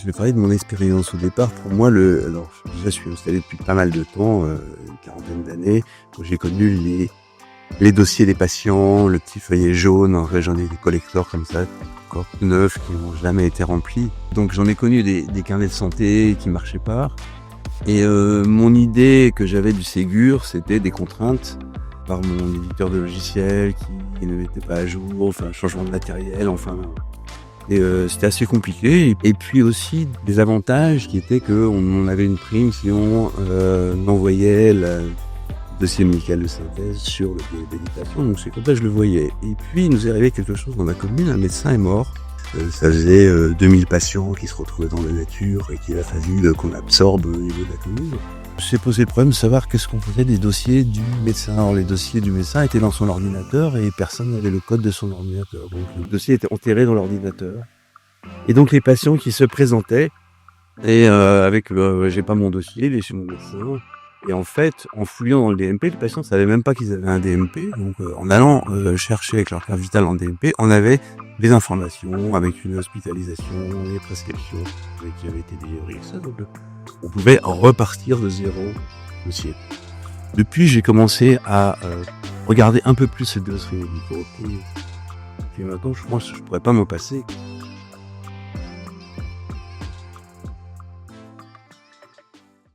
Je vais parler de mon expérience au départ. Pour moi, alors déjà, je suis installé depuis pas mal de temps, une quarantaine d'années. Donc, j'ai connu les dossiers des patients, le petit feuillet jaune. En fait, j'en ai des collecteurs comme ça, encore neufs, qui n'ont jamais été remplis. Donc, j'en ai connu des carnets de santé qui marchaient pas. Et mon idée que j'avais du Ségur, c'était des contraintes par mon éditeur de logiciel qui ne mettait pas à jour, enfin, changement de matériel, enfin. Et c'était assez compliqué. Et puis aussi des avantages qui étaient qu'on avait une prime si on envoyait le dossier médical de synthèse sur le délétation. Donc c'est comme ça que je le voyais. Et puis il nous est arrivé quelque chose dans ma commune, un médecin est mort. Ça faisait 2000 patients qui se retrouvaient dans la nature et qu'il a fallu qu'on absorbe au niveau de la commune. S'est posé le problème de savoir qu'est-ce qu'on faisait des dossiers du médecin. Alors les dossiers du médecin étaient dans son ordinateur et personne n'avait le code de son ordinateur. Donc le dossier était enterré dans l'ordinateur. Et donc les patients qui se présentaient et j'ai pas mon dossier, il est chez mon médecin. Et en fait, en fouillant dans le DMP, les patients ne savaient même pas qu'ils avaient un DMP. Donc en allant chercher avec leur carte vitale en DMP, on avait des informations avec une hospitalisation, des prescriptions qui avaient été délivrées. Ça, donc, on pouvait repartir de zéro dossier. Depuis, j'ai commencé à regarder un peu plus ces dossiers médicaux. Et puis maintenant, je pense que je pourrais pas m'en passer.